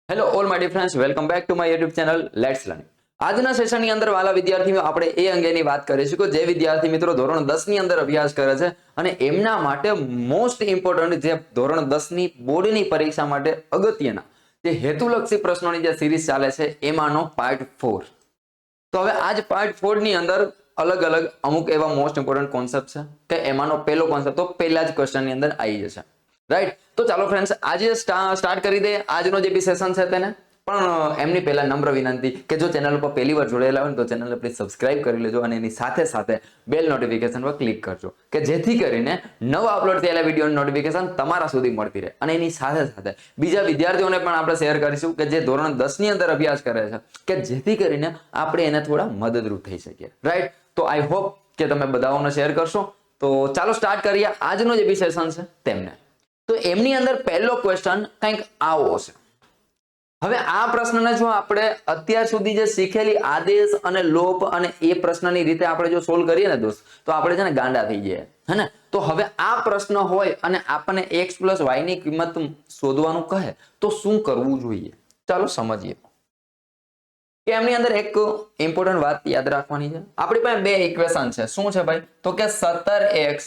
Hello all my dear friends, welcome back to my YouTube channel let's learn. આજના સેશનની અંદર વાલા વિદ્યાર્થીઓ આપણે એ અંગેની વાત કરીશું કે જે વિદ્યાર્થી મિત્રો ધોરણ 10 ની અંદર અભ્યાસ કરે છે અને એમના માટે મોસ્ટ ઇમ્પોર્ટન્ટ જે ધોરણ 10 ની બોર્ડની પરીક્ષા માટે અગત્યના જે હેતુલક્ષી પ્રશ્નોની જે સિરીઝ ચાલે છે એમાંનો પાર્ટ 4. તો હવે આજ પાર્ટ 4 ની અંદર અલગ અલગ અમુક એવા મોસ્ટ ઇમ્પોર્ટન્ટ કોન્સેપ્ટ છે કે એમાંનો પહેલો કોન્સેપ્ટ તો પહેલા જ ક્વેશ્ચનની અંદર આવી જશે. રાઈટ, તો ચાલો ફ્રેન્ડ્સ આજે સ્ટાર્ટ કરી દે આજનો જે બી સેશન છે તેને. પણ એમની પહેલા નમ્ર વિનંતી કે જો ચેનલ ઉપર પહેલી વાર જોડાયેલા હોય તો ચેનલને પ્લીઝ સબસ્ક્રાઇબ કરી લેજો અને એની સાથે સાથે બેલ નોટિફિકેશન પર ક્લિક કરજો કે જેથી કરીને નવા અપલોડ થયેલા વિડીયોની નોટિફિકેશન તમારા સુધી મળતી રહે. અને એની સાથે સાથે બીજા વિદ્યાર્થીઓને પણ આપણે શેર કરીશું કે જે ધોરણ 10 ની અંદર અભ્યાસ કરે છે કે જેથી કરીને આપણે એને થોડા મદદરૂપ થઈ શકીએ. રાઈટ, તો આઈ હોપ કે તમે બધાઓને શેર કરશો. તો ચાલો સ્ટાર્ટ કરીએ આજનો જે બી સેશન છે તેમને. તો એમની અંદર પહેલો ક્વેશ્ચન કંઈક આવો છે. હવે આ પ્રશ્નને જો આપણે અત્યાર સુધી જે શીખેલી આદેશ અને લોપ અને એ પ્રશ્નની રીતે આપણે જો સોલ્વ કરીએ ને દોસ્ત, તો આપણે છે ને ગાંડા થઈ જઈએ, હે ને. તો હવે આ પ્રશ્ન હોય અને આપણને x + y ની કિંમત શોધવાનું કહે તો શું કરવું જોઈએ? ચાલો સમજીએ કે એમની અંદર એક ઇમ્પોર્ટન્ટ વાત યાદ રાખવાની છે. આપણી પાસે બે ઇક્વેશન છે. શું છે ભાઈ? તો કે 17x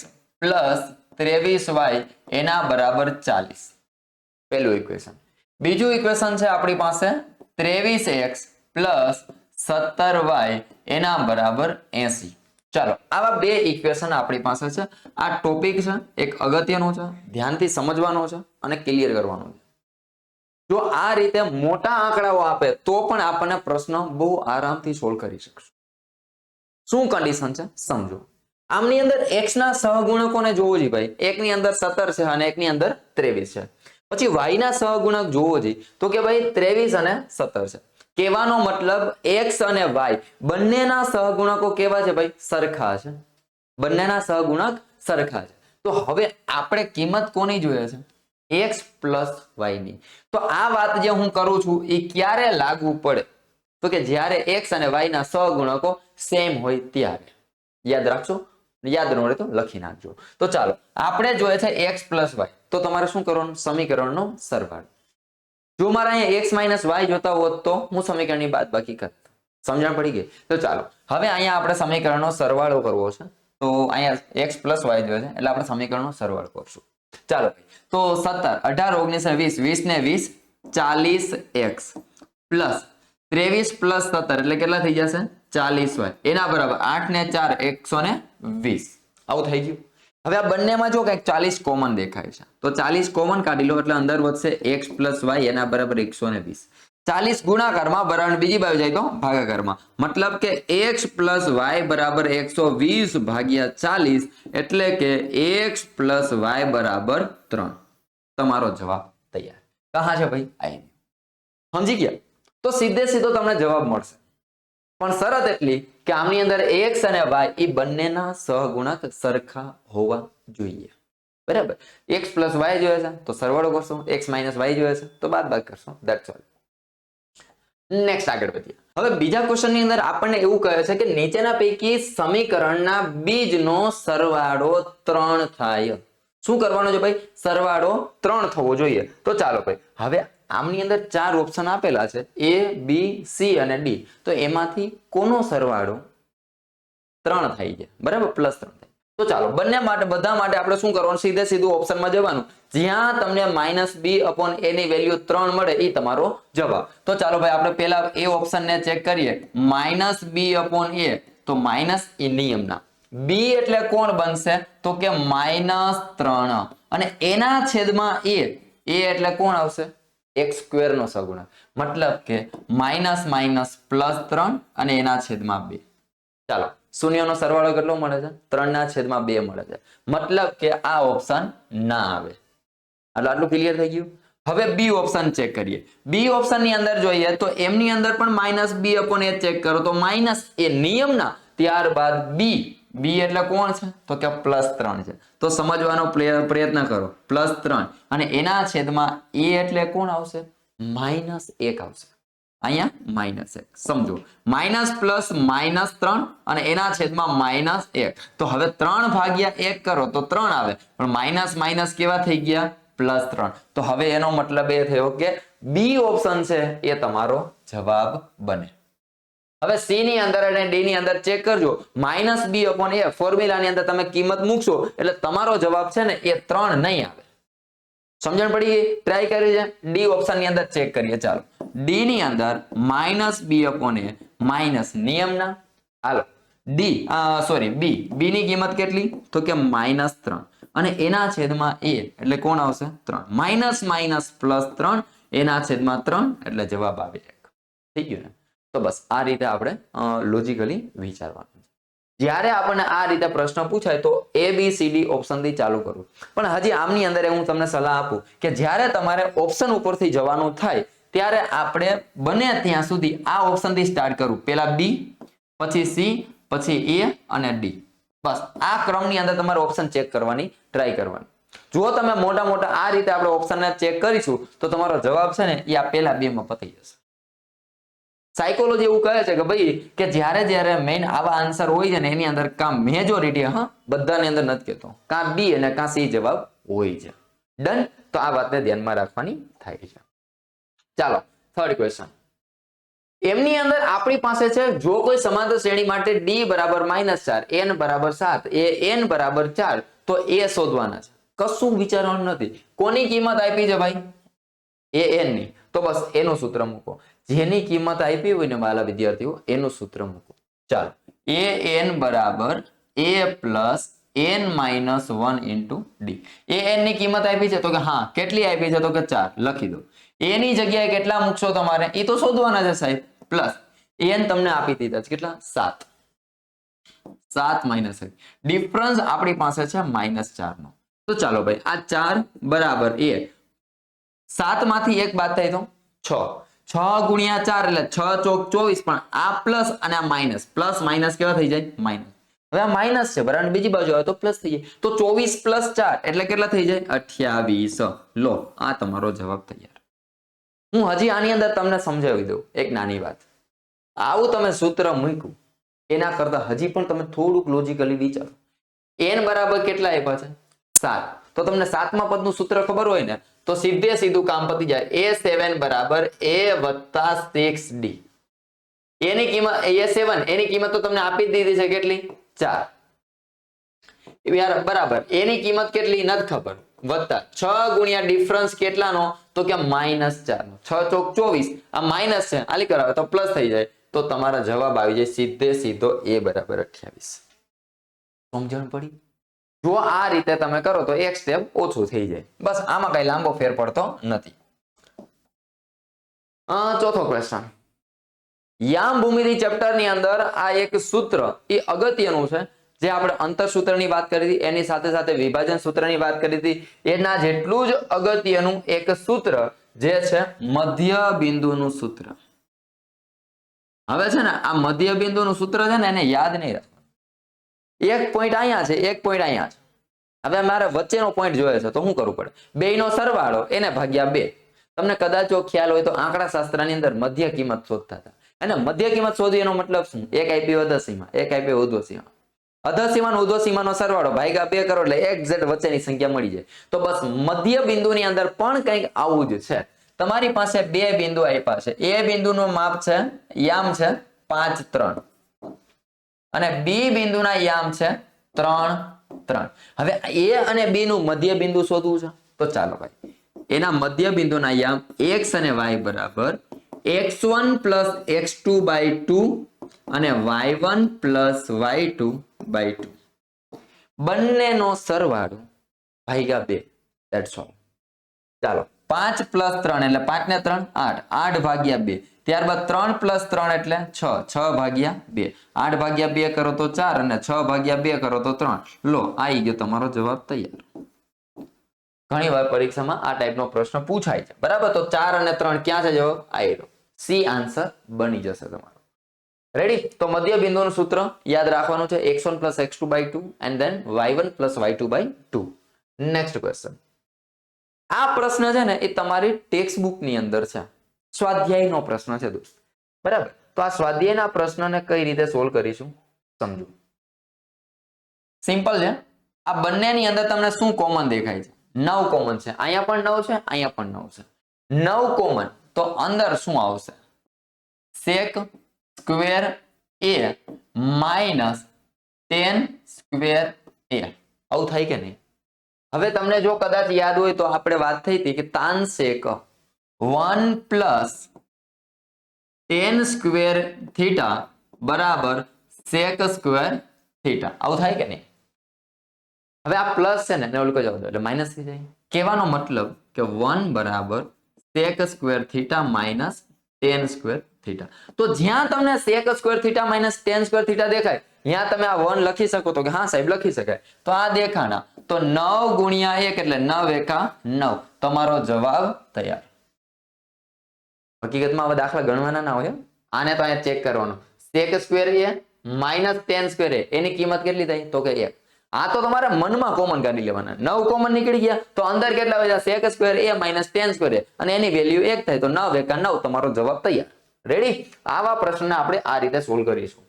+ 23y એના બરાબર 40. પહેલું ઇક્વેશન. બીજું ઇક્વેશન છે આપણી પાસે 23x + 17y એના બરાબર 80. ચાલો આવા બે ઇક્વેશન આપણી પાસે છે. આ ટોપિક છે એક અગત્યનો છે, ધ્યાનથી સમજવાનો છે અને ક્લિયર કરવાનો છે. જો આ રીતે મોટા આંકડાઓ આપે તો પણ આપણને પ્રશ્ન બહુ આરામથી સોલ્વ કરી શકશું. શું કન્ડિશન છે સમજો. આમની અંદર x ના સહગુણકોને જોવો જોઈએ ભાઈ. એકની અંદર 17 છે અને એકની અંદર 23 છે. પછી y ના સહગુણક જોવો જોઈએ તો કે ભાઈ 23 અને 17 છે. કહેવાનો મતલબ x અને y બંનેના સહગુણકો કેવા છે ભાઈ? સરખા છે. બંનેના સહગુણક સરખા છે. તો હવે આપણે કિંમત કોની જોઈએ છે? x + y ની. તો આ વાત જે હું કરું છું એ ક્યારે લાગુ પડે? તો કે જ્યારે x અને y ના સહગુણકો સેમ હોય ત્યારે. યાદ રાખજો, યાદ ન હોય તો લખી નાખજો. તો ચાલો આપણે જોઈએ છે x + y. તો તમારે શું કરવાનું? સમીકરણનો સરવાળો. જો મારે અહીંયા x - y જોતા હોત તો હું સમીકરણની બાદબાકી કરત. સમજણ પડી ગઈ? તો ચાલો હવે અહીંયા આપણે સમીકરણનો સરવાળો કરવો છે. તો અહીંયા x + y જોઈએ છે એટલે આપણે સમીકરણનો સરવાળો કરશું. ચાલો તો 17 18 19 20 20 ને 20 40x + 23 + 17 એટલે કેટલા થઈ જશે? 40y એના બરાબર 8 ને 4 120. આવું થઈ ગયું. હવે આ બંનેમાં જો કંઈક 40 કોમન દેખાય છે તો 40 કોમન કાઢી લો એટલે અંદર વધશે x + y એના બરાબર 120. 40 ગુણાકારમાં બરાબર બીજી બાજુ જાય તો ભાગાકારમાં. મતલબ કે x + y બરાબર 120 ભાગ્યા 40 એટલે કે x + y બરાબર 3. તમારો જવાબ તૈયાર. કહા છે ભાઈ? આઈ. સમજી ગયા? તો સીધે સીધો તમને જવાબ મળશે. પણ શરત એટલી કે આમની અંદર x અને y એ બંનેના સહગુણક સરખા હોવા જોઈએ. બરાબર? x + y જોઈએ છે તો સરવાળો કરશો, x - y જોઈએ છે તો બાદબાકી કરશો. That's all. નેક્સ્ટ આગળ વધીએ. હવે બીજા ક્વેશ્ચનની અંદર આપણને એવું કહે છે કે નીચેના પૈકી સમીકરણના બીજનો સરવાળો 3 થાય. શું કરવાનો છે ભાઈ? સરવાળો 3 થવો જોઈએ. તો ચાલો ભાઈ હવે આમની અંદર 4 ઓપ્શન આપેલા છે a b c અને d. તો એમાંથી કોનો સરવાળો 3 થાય છે? બરાબર, +3 થાય. તો ચાલો બંને માટે બધા માટે આપણે શું કરવાનું? સીધે સીધું ઓપ્શનમાં જવાનું. જ્યાં તમને -b/a ની વેલ્યુ 3 મળે એ તમારો જવાબ. તો ચાલો ભાઈ આપણે પહેલા એ ઓપ્શનને ચેક કરીએ. -b/a તો માઇનસ એ નિયમના b એટલે કોણ બનશે? તો કે -3 અને એના છેદમાં a એટલે કોણ આવશે? x² નો સહગુણક. મતલબ કે -3 અને એના છેદમાં 2. ચાલો શૂન્યનો સરવાળો કેટલો મળે છે? 3/2 મળે છે. મતલબ કે આ ઓપ્શન ના આવે. આટલું ક્લિયર થઈ ગયું? હવે બી ઓપ્શન ચેક કરીએ. બી ઓપ્શન ની અંદર જોઈએ તો એમની અંદર પણ -b/a ચેક કરો તો માઇનસ એ નિયમના, ત્યારબાદ b એટલે કોણ છે? તો કે +3 છે. તો સમજવાનો પ્રયત્ન કરો. +3 અને એના છેદમાં a એટલે કોણ આવશે? -1 આવશે. અહીંયા -1 સમજો. -+-3 અને એના છેદમાં -1. તો હવે 3/1 કરો તો 3 આવે પણ માઇનસ માઇનસ કેવા થઈ ગયા? +3. તો હવે એનો મતલબ એ થયો કે બી ઓપ્શન છે એ તમારો જવાબ બને. હવે સી ની અંદર અને ડી ની અંદર ચેક કરજો -b/a ફોર્મ્યુલાની અંદર તમે કિંમત મૂકશો એટલે તમારો જવાબ છે ને એ 3 નહીં આવે. સમજણ પડી ગઈ? ટ્રાય કરી છે. ડી ઓપ્શન ની અંદર ચેક કરીએ. ચાલો ડી ની અંદર -b/a માઇનસ નિયમના હાલો ડી સોરી બી ની કિંમત કેટલી તો કે -3 અને એના છેદમાં a એટલે કોણ આવશે 3 માઇનસ માઇનસ +3 એના છેદમાં 3 એટલે જવાબ આવે 1. થઈ ગયું ને? તો બસ આ રીતે આપણે લોજિકલી વિચારવાનું. જ્યારે આપણને આ રીતે પ્રશ્ન પૂછાય તો ABCD ઓપ્શન થી ચાલુ કરવું. પણ હજી આમની અંદર હું તમને સલાહ આપું કે જ્યારે તમારે ઓપ્શન ઉપરથી જવાનું થાય ત્યારે આપણે બને ત્યાં સુધી આ ઓપ્શન થી સ્ટાર્ટ કરવું. પહેલા B પછી C પછી A અને D. બસ આ ક્રમની અંદર તમારે ઓપ્શન ચેક કરવાની ટ્રાય કરવાની. જો તમે મોટા મોટા આ રીતે આપણે ઓપ્શનને ચેક કરીશું તો તમારો જવાબ છે ને એ આ પહેલા બે માં પતી જશે. સાયકોલોજી એવું કહે છે કે ભાઈ કે જ્યારે મેઇન આવા આન્સર હોય છે ને એની અંદર કાં મેજોરિટી બધાની અંદર નથી કહેતો કાં બી અને કાં સી જવાબ હોય છે. ડન? તો આ વાતને ધ્યાનમાં રાખવાની થાય છે. ચાલો થર્ડ ક્વેશ્ચન. એમની અંદર આપણી પાસે છે જો કોઈ સમાંતર શ્રેણી માટે d બરાબર -4 n બરાબર 7 n બરાબર 4 તો એ શોધવાના છે. કશું વિચારવાનું નથી. કોની કિંમત આપી છે ભાઈ? an ની. તો બસ એનું સૂત્ર મૂકો. જેની કિંમત આપી હોય ને વાલા વિદ્યાર્થીઓ એનું સૂત્ર મૂકો. ચાલો an બરાબર a + n - 1 * d. an ની કિંમત આપી છે તો કે હા કેટલી આપી છે તો કે 4 લખી દો. a ની જગ્યાએ કેટલા મૂકશો તમારે એ તો શોધવાના છે સાહેબ. પ્લસ n તમને આપી દીધા છે કેટલા 7 7 - 1 ડિફરન્સ આપણી પાસે છે -4 નો. તો ચાલો ભાઈ આ 4 બરાબર a 7 માંથી 1 બાદ થાય તો 6 6 ગુણ્યા 4 એટલે 6 ચોક 24 પણ આ પ્લસ અને આ માઇનસ પ્લસ માઇનસ કેવા થઈ જાય માઇનસ. હવે આ માઇનસ છે બરાબર બીજી બાજુ આવે તો પ્લસ થઈ જાય તો 24 + 4 એટલે કેટલા થઈ જાય 28. લો આ તમારો જવાબ તૈયાર. હું હજી આની અંદર તમને સમજાવી દઉં એક નાની વાત. આવું તમે સૂત્ર મૂક્યું એના કરતા હજી પણ તમે થોડુંક લોજિકલી વિચારો. n બરાબર કેટલા આપ્યા છે 7 તો તમને 7મા પદનું સૂત્ર ખબર હોય ને તો સીધે સીધું કામ પતી જાય. a7 બરાબર a + 6d. એની કિંમત a7 એની કિંમત તો તમને આપી જ દીધી છે કેટલી 4 યાર બરાબર એની કિંમત કેટલી નથી ખબર વત્તા 6 ગુણ્યા ડિફરન્સ કેટલાનો તો કે -4 નો 6 ચોક 24 આ માઇનસ છે આલી કરાવે તો પ્લસ થઈ જાય તો તમારા જવાબ આવી જાય સીધે સીધો a બરાબર 28. સમજણ પડી? જો આ રીતે તમે કરો તો એક સ્ટેપ ઓછું થઈ જાય. બસ આમાં કઈ લાંબો ફેર પડતો નથી. ચોથો ક્વેશ્ચન. યામ ભૂમિતિ ચેપ્ટર ની અંદર આ એક સૂત્ર એ અગત્યનું છે જે આપણે અંતર સૂત્રની વાત કરી હતી એની સાથે સાથે વિભાજન સૂત્રની વાત કરી હતી એના જેટલું જ અગત્યનું એક સૂત્ર જે છે મધ્ય બિંદુનું સૂત્ર. હવે છે ને આ મધ્ય બિંદુનું સૂત્ર છે ને એને યાદ નહીં રાખવાનું. એક પોઈન્ટ અહીંયા છે એક પોઈન્ટ અહીંયા છે. હવે મારે વચ્ચેનો પોઈન્ટ જોઈએ છે તો શું કરવું પડે બેયનો સરવાળો એને ભાગ્યા 2. તમને કદાચ ખ્યાલ હોય તો આંકડા શાસ્ત્રની અંદર મધ્ય કિંમત શોધતા હતા અને મધ્ય કિંમત શોધવી એનો મતલબ શું એક આપી અધસીમા એક આપી ઉર્ધ્વસીમા અધસીમા ઉર્ધ્વસીમાનો સરવાળો ભાગ્યા 2 કરો એટલે એક્ઝેક્ટ વચ્ચેની સંખ્યા મળી જાય. તો બસ મધ્ય બિંદુની અંદર પણ કંઈક આવું જ છે. તમારી પાસે બે બિંદુ આપ્યા છે. એ બિંદુનું માપ છે યામ છે 5 3 અને બી બિંદુના યામ છે 3 3. હવે એ અને બી નું મધ્ય બિંદુ શોધવું છે તો ચાલો ભાઈ એના મધ્ય બિંદુના યામ x અને y બરાબર x1 + x2/2 અને y1 + y2/2 બંનેનો સરવાળો ભાગ્યા 2. That's all. ચાલો 5 + 3 એટલે 5 ને 3 8 8 ભાગ્યા 2 ત્યારબાદ 3 + 3 એટલે 6 6 ભાગ્યા 2 8 ભાગ્યા 2 કરો તો 4 અને 6 ભાગ્યા 2 કરો તો 3. લો આવી ગયો તમારો જવાબ તૈયાર. ઘણી વાર પરીક્ષામાં આ ટાઈપનો પ્રશ્ન પૂછાય છે બરાબર. તો 4 અને 3 ક્યાં છે જવાબ આયરો સી આન્સર બની જશે તમારો. રેડી? તો મધ્ય બિંદુનું સૂત્ર યાદ રાખવાનું છે x1 + x2/2 and then y1 + y2/2. Next question. આ પ્રશ્ન છે ને એ તમારી ટેક્સ્ટ બુક ની અંદર છે. સ્વાધ્યાયનો પ્રશ્ન છે દોસ્ત બરાબર. તો આ સ્વાધ્યાયના પ્રશ્નને કઈ રીતે સોલ્વ કરીશું સમજો. સિમ્પલ છે. આ બંનેની અંદર તમને શું કોમન દેખાય છે 9 કોમન છે, અહીંયા પણ 9 છે, અહીંયા પણ 9 છે, 9 કોમન, તો અંદર શું આવશે? sec square a minus 10 square a. આવું થાય કે નહીં? હવે તમને જો કદાચ યાદ હોય તો આપણે વાત થઈ હતી કે tan sec 1 plus 10 square theta બરાબર sec સ્ક્વેર થીટા. આવું થાય કે નહીં? હવે આ પ્લસ છે ને ઓલું જાવ એટલે માઇનસ થઈ જાય. કહેવાનો મતલબ કે 1 બરાબર sec square theta minus 10 square theta. તો જ્યાં તમને sec square theta minus 10 square theta દેખાય ત્યાં તમે આ 1 લખી શકો તો કે હા સાહેબ લખી શકાય. તો આ દેખાણા તો 9 ગુણ્યા 1 એટલે 9 એકા 9. તમારો જવાબ તૈયાર. હકીકતમાં હવે દાખલા ગણવાના ના હોય, આને તો અહીંયા ચેક કરવાનું. sec square a minus 10 square a એની કિંમત કેટલી થાય? તો કે 1. આ તો તમારે મનમાં કોમન કાઢી લેવાના. 9 કોમન નીકળી ગયા તો અંદર કેટલા વધ્યા? sec square a minus 10 square a અને એની વેલ્યુ 1 થાય તો 9 એકા 9. તમારો જવાબ તૈયાર. રેડી? આવા પ્રશ્નને આપણે આ રીતે સોલ્વ કરીશું.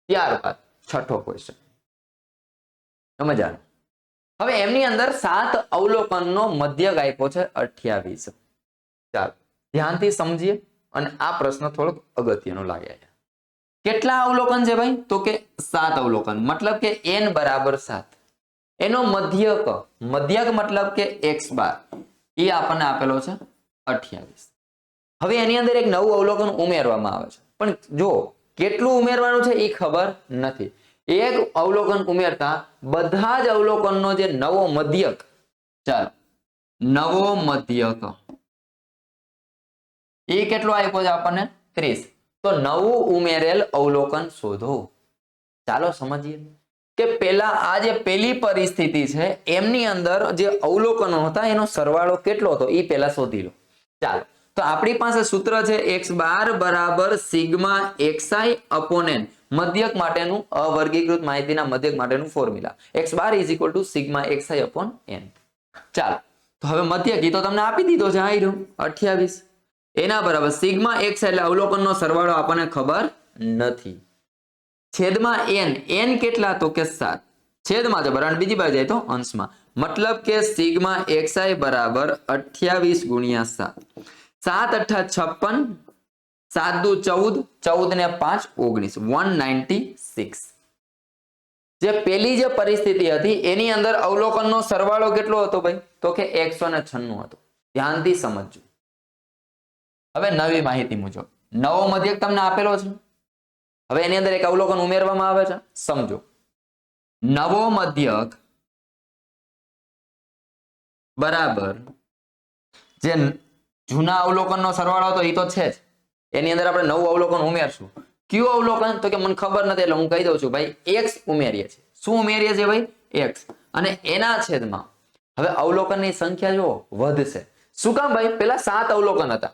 ત્યારબાદ છઠ્ઠો ક્વેશ્ચન સમજાણો. હવે એમની અંદર 7 અવલોકનનો મધ્યક આપ્યો છે 28. ચાલો ધ્યાનથી સમજીએ અને આ પ્રશ્ન થોડોક અગત્યનો લાગે છે. કેટલા અવલોકન છે ભાઈ? તો કે 7 અવલોકન, મતલબ કે n બરાબર 7. એનો મધ્યક મતલબ કે x બાર એ આપણને આપેલો છે 28. હવે એની અંદર એક નવું અવલોકન ઉમેરવામાં આવે છે, પણ જો કેટલું ઉમેરવાનું છે એ ખબર નથી. એક અવલોકન ઉમેરતા બધા જ અવલોકનનો જે નવો મધ્યક, ચાલો નવો મધ્યક એ કેટલો આપ્યો છે આપણને? 30. તો નવું ઉમેરેલ અવલોકન શોધો. ચાલો સમજીએ કે પેલા આ જે પેલી પરિસ્થિતિ છે એમની અંદર જે અવલોકનો હતા એનો સરવાળો કેટલો હતો એ પેલા શોધી લો. ચાલો તો આપણી પાસે સૂત્ર છે x બાર બરાબર સિગ્મા xi અપોન n. મધ્યક માટેનું અવર્ગીકૃત માહિતીના મધ્યક માટેનું formula x bar is equal to sigma xi upon n. ચાલો તો હવે મધ્યક એ તો તમને આપી દીધો છે, આ રહ્યો 28. એના બરાબર સિગ્મા x એટલે અવલોકનનો સરવાળો આપણને ખબર નથી. છેદમાં n કેટલા? તો કે 7. છેદમાં છે બરાબર બીજી બાજુ જાય તો અંશમાં, મતલબ કે સિગ્મા xi બરાબર 28 ગુણ્યા 7. 7 અઠા 56, 7 દુ 14, 14 ને 5 19, 196. જે પેલી જે પરિસ્થિતિ હતી એની અંદર અવલોકનનો સરવાળો કેટલો હતો ભાઈ? તો કે 196 હતો. ધ્યાનથી સમજજો. હવે નવી માહિતી મુજબ નવો મધ્યક તમને આપેલો છે. હવે એની અંદર એક અવલોકન ઉમેરવામાં આવે છે. સમજો, નવો મધ્યક બરાબર જે જૂના અવલોકનનો સરવાળો હતો એ તો છે જ, એની અંદર આપણે નવું અવલોકન ઉમેરશું. કયું અવલોકન? તો કે મને ખબર નથી એટલે હું કહી દઉં છું ભાઈ x ઉમેરીએ છીએ. શું ઉમેરીએ છીએ ભાઈ? x. અને એના છેદમાં હવે અવલોકનની સંખ્યા જો વધશે. શું કામ ભાઈ? પેલા 7 અવલોકન હતા,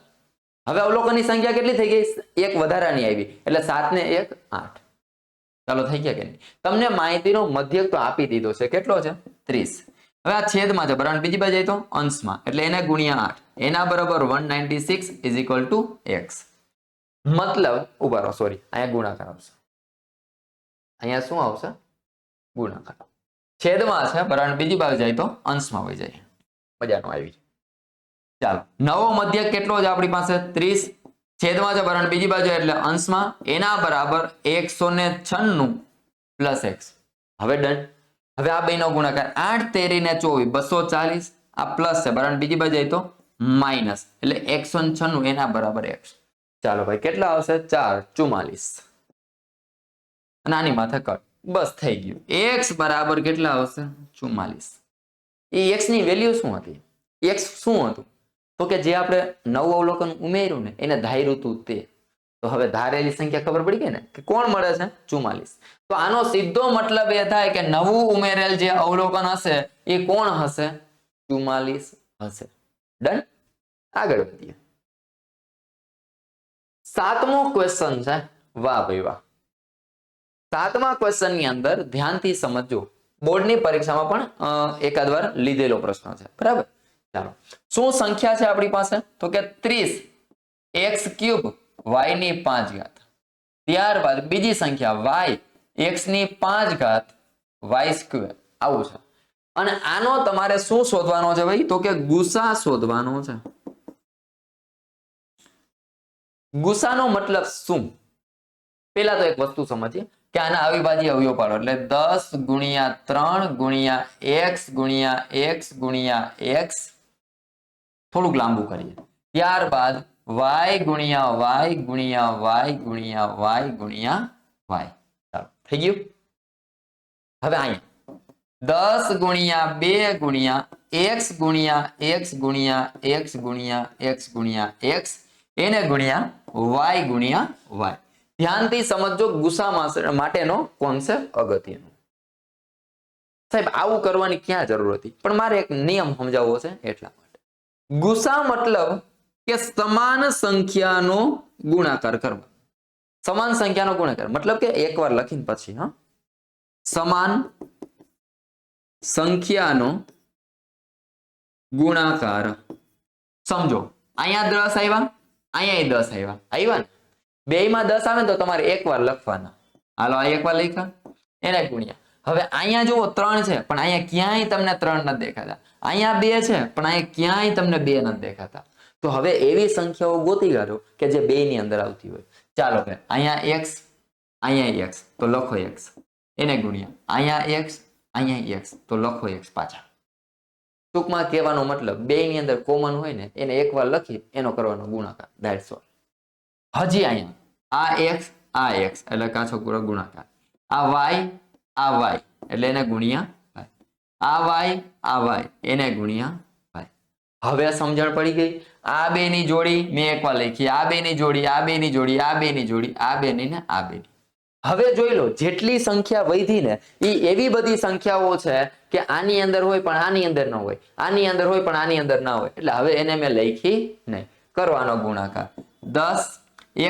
હવે અવલોકનની સંખ્યા કેટલી થઈ ગઈ? એક વધારાની આવી એટલે 7 ને 1 8. ચાલો થઈ ગયા કે નહીં? તમને માહિતીનો મધ્યક તો આપી દીધો છે. કેટલો છે? 30. હવે આ છેદમાં છે બરાબર બીજી બાજુ જાય તો અંશમાં એટલે એને ગુણ્યા 8. એના બરાબર 196 ઇઝ ઇક્વલ ટુ x. મતલબ ઉભા રહો, સોરી અહીંયા ગુણાકાર આવશે. અહીંયા શું આવશે? ગુણાકાર. છેદમાં છે બરાબર બીજી બાજુ જાય તો અંશમાં વહી જાય. મજાનો આવી. ચાલો નવો મધ્યક કેટલો છે આપણી પાસે? 30. છેદમાં છે બરાબર બીજી બાજુ એટલે અંશમાં, એના બરાબર 196 પ્લસ x. હવે ડન. હવે આ બેનો ગુણાકાર 8 તેરી ને 24 240. આ પ્લસ છે બરાબર બીજી બાજુ જાય તો માઇનસ એટલે 196 એના બરાબર x. ચાલો ભાઈ કેટલા આવશે? 4 44 અને આની માથે કટ. બસ થઈ ગયું. x બરાબર કેટલા આવશે? 44. એ x ની વેલ્યુ શું હતી? x શું હતું? તો કે જે આપણે નવું અવલોકન ઉમેર્યું ને એને ધાર્યું હતું તે. તો હવે ધારેલી સંખ્યા ખબર પડી ગઈ ને કે કોણ મળે છે? 44. તો આનો સીધો મતલબ એ થાય કે નવું ઉમેરેલ જે અવલોકન હશે એ કોણ હશે? 44 હશે. ડન. આગળ વધીએ. 7મો ક્વેશ્ચન છે. વાહ ભાઈ વાહ. 7મા ક્વેશ્ચન ની અંદર ધ્યાનથી સમજજો. બોર્ડની પરીક્ષામાં પણ એકાદ વાર લીધેલો પ્રશ્ન છે. બરાબર. ચાલો શું સંખ્યા છે આપણી પાસે? તો કે 30 x³ y ની 5 ઘાત. ત્યારબાદ બીજી સંખ્યા y x ની 5 ઘાત y². આવું છે. અને આનો તમારે શું શોધવાનો છે ભાઈ? તો કે ગુસા શોધવાનો છે. ગુસાનો મતલબ શું? પેલા તો એક વસ્તુ સમજીએ કે આના અવિભાજ્ય અવયવ પાડો એટલે 10 ગુણ્યા 3 ગુણ્યા x ગુણ્યા x ગુણ્યા x થોડુંક લાંબુ કરીએ. ત્યારબાદ y ગુણ્યા y ગુણ્યા y ગુણ્યા y ગુણ્યા y. ચાલો થઈ ગયું. હવે અહીંયા 10 ગુણ્યા 2 ગુણ્યા x ગુણ્યા x ગુણ્યા x ગુણ્યા x ગુણ્યા x એને ગુણ્યા y ગુણ્યા y. ધ્યાનથી સમજો ગુસા માટેનો કોન્સેપ્ટ અગત્યનો. સાહેબ આવું કરવાની ક્યાં જરૂર હતી? પણ મારે એક નિયમ સમજાવવો છે એટલા માટે. ગુસા મતલબ કે સમાન સંખ્યાનો ગુણાકાર કરવો. સમાન સંખ્યાનો ગુણાકાર મતલબ કે એકવાર લખીને પછી હા સમાન સંખ્યાનો ગુણાકાર. સમજો અહીંયા 10 આવ્યા, અહીંયા 10 આવ્યા ને? બેયમાં 10 આવે ને તો તમારે એકવાર લખવાના. હાલો આ એકવાર લખ્યા એને ગુણ્યા. હવે અહીંયા જુઓ 3 છે પણ અહીંયા ક્યાંય તમને 3 નથી દેખાતા. અહીંયા 2 છે પણ અહીંયા ક્યાંય તમને 2 નથી દેખાતા. તો હવે એવી સંખ્યાઓ ગોતી કાઢો કે જે બેયની અંદર આવતી હોય. ચાલો ભાઈ અહીંયા x અહીંયા x તો લખો x એને ગુણ્યા. અહીંયા x અહીંયા x તો લખો x પાછા. ટૂંકમાં કહેવાનો મતલબ બેયની અંદર કોમન હોય ને એને એકવાર લખી એનો કરવાનો ગુણાકાર. That's all. હજી અહીંયા આ x એટલે કાચો પૂરો ગુણાકાર. આ y એટલે એને ગુણ્યા y. આ y એને ગુણ્યા y. હવે સમજણ પડી ગઈ? આ બે ની જોડી મેં એકવાર લખી, આ બે ની જોડી, આ બે ની જોડી, આ બે ની જોડી, આ બે ની ને આ બે ની. હવે જોઈ લો જેટલી સંખ્યા વધી ને એ એવી બધી સંખ્યાઓ છે કે આની અંદર હોય પણ આની અંદર ન હોય, આની અંદર હોય પણ આની અંદર ના હોય. એટલે હવે એને મેં લખી નહીં. કરવાનો ગુણાકાર 10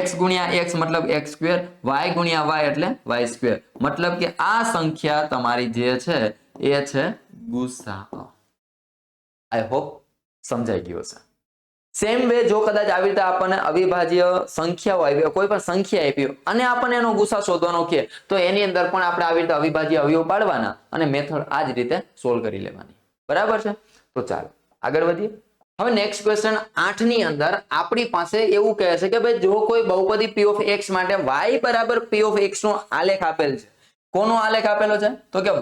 x ગુણ્યા x મતલબ x સ્ક્વેર, y ગુણ્યા y એટલે y સ્ક્વેર. મતલબ કે આ સંખ્યા તમારી જે છે એ છે ગુસા. આઈ હોપ સમજાઈ ગયો છે. સેમ વે જો કદાચ આવી રીતે આપણને અવિભાજ્ય સંખ્યાઓ આવી, કોઈ પણ સંખ્યા આપી અને આપણને એનો ગુસા શોધવાનો કહે તો એની અંદર પણ આપણે આવી રીતે અવિભાજ્ય અવયવ પાડવાના અને મેથડ આ જ રીતે સોલ્વ કરી લેવાની. બરાબર છે? તો ચાલો આગળ વધીએ. હવે નેક્સ્ટ ક્વેશ્ચન 8 ની અંદર આપણી પાસે એવું કહે છે કે ભાઈ જો કોઈ બહુપદી p of x માટે y બરાબર p of x નો આલેખ આપેલ છે. કોનો આલેખ આપેલો છે? તો કે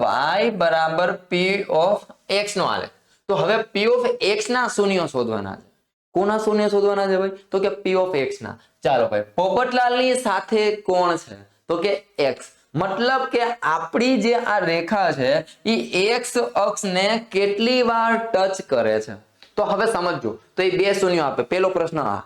y બરાબર p of x નો આલેખ. તો હવે p of x ના શૂન્યો શોધવાના છે. કોના શૂન્ય શોધવાના છે ભાઈ? તો કે p of x ના. ચાલો ભાઈ પોપટલાલની સાથે કોણ છે? તો કે x. મતલબ કે આપણી જે આ રેખા છે એ x અક્ષને કેટલી વાર ટચ કરે છે? તો હવે સમજો તો એ બે શૂન્યો આપે. પેલો પ્રશ્ન આ